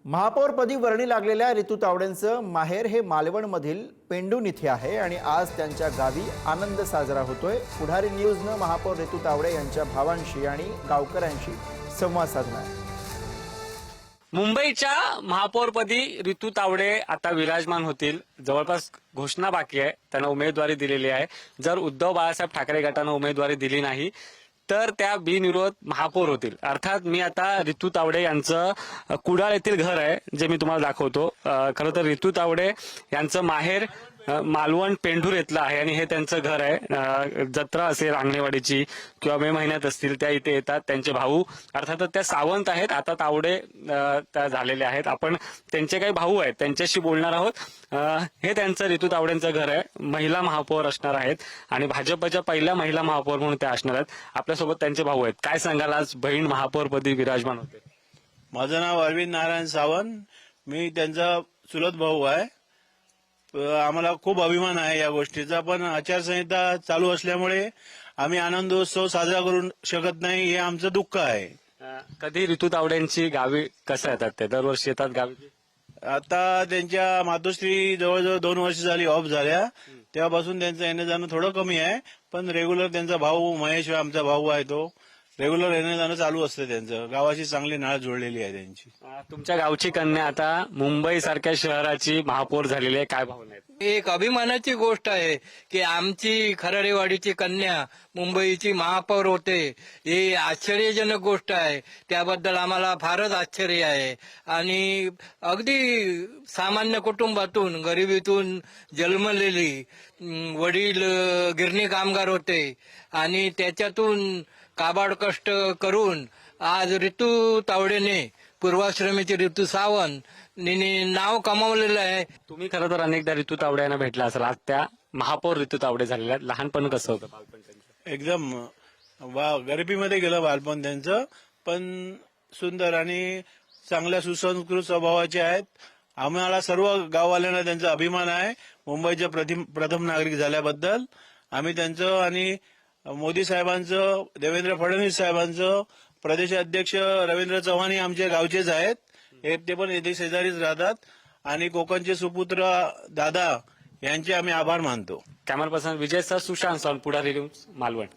महापौरपदी वर्णी लागलेल्या रितू तावडेंचं माहेर हे मालवणमधील पेंडून इथे आहे आणि आज त्यांच्या गावी आनंद साजरा होतोय। पुढारी न्यूजनं महापौर रितू तावडे यांच्या भावांशी आणि गावकऱ्यांशी संवाद साधला आहे। मुंबईच्या महापौरपदी रितू तावडे आता विराजमान होतील। जवळपास घोषणा बाकी आहे, त्यांना उमेदवारी दिलेली आहे। जर उद्धव बाळासाहेब ठाकरे गटानं उमेदवारी दिली नाही तर त्या बिनविरोध महापौर होतील। अर्थात मी आता रितू तावडे यांचं कुडाळ येथील घर आहे जे मी तुम्हाला दाखवतो। खरं तर रितू तावडे यांचं माहेर मालवण पेंढूर येथलं आहे आणि हे त्यांचं घर आहे। जत्रा असेल अंगणेवाडीची किंवा मे महिन्यात असतील त्या इथे येतात। त्यांचे भाऊ अर्थात त्या सावंत आहेत, आता तावडे त्या झालेले आहेत। आपण त्यांचे काही भाऊ आहेत त्यांच्याशी बोलणार आहोत। हे त्यांचं रितू तावडेंचं घर आहे, महिला महापौर असणार आहेत आणि भाजपच्या पहिल्या महिला महापौर म्हणून त्या असणार आहेत। आपल्यासोबत त्यांचे भाऊ आहेत। काय सांगाल, आज बहीण महापौरपदी विराजमान होते? माझं नाव अरविंद नारायण सावंत, मी त्यांचा चुलत भाऊ आहे। आम्हाला खूप अभिमान आहे या गोष्टीचा, पण आचारसंहिता चालू असल्यामुळे आम्ही आनंदोत्सव साजरा करू शकत नाही, हे आमचं दुःख आहे। कधी रितू तावडेंची गावी कसं येतात? ते दरवर्षी येतात गावी? आता त्यांच्या मातोश्री जवळजवळ 2 वर्ष झाली ऑफ झाल्या, तेव्हापासून त्यांचं येणं जाणं थोडं कमी आहे, पण रेग्युलर त्यांचा भाऊ महेश आमचा भाऊ आहे, तो रेग्युलर येणं जाणं चालू असतं त्यांचं। गावाशी चांगली नाळ जोडलेली आहे त्यांची। तुमच्या गावची कन्या आता मुंबई सारख्या शहराची महापौर झालेली आहे, काय भावना आहेत? एक अभिमानाची गोष्ट आहे की आमची खराडेवाडीची कन्या मुंबईची महापौर होते, ही आश्चर्यजनक गोष्ट आहे। त्याबद्दल आम्हाला फारच आश्चर्य आहे आणि अगदी सामान्य कुटुंबातून गरिबीतून जन्मलेली, वडील गिरणी कामगार होते आणि त्याच्यातून काबाड कष्ट करून आज रितू तावडेने, पूर्वाश्रमीचे रितू सावंत नाव कमावलेलं आहे। तुम्ही खरं तर अनेकदा रितू तावडे यांना भेटला असाल, आज त्या महापौर रितू तावडे झालेल्या आहेत। लहानपण कसं होतं, बालपण त्यांचं? एकदम गरिबीमध्ये गेलं बालपण त्यांचं, पण सुंदर आणि चांगल्या सुसंस्कृत स्वभावाचे आहेत। आम्हाला सर्व गाववाल्यांना त्यांचा अभिमान आहे मुंबईचे प्रथम नागरिक झाल्याबद्दल। आम्ही त्यांचं आणि मोदी साहेबांचं, देवेंद्र फडणवीस साहेबांचं, प्रदेशाध्यक्ष रवींद्र चव्हाण आमच्या गावचेच आहेत, ते पण येथे शेजारीच राहतात, आणि कोकणचे सुपुत्र दादा यांचे आम्ही आभार मानतो। कॅमेरा पर्सन विजय सर, सुशांत सॉन, पुढारी न्यूज, मालवण।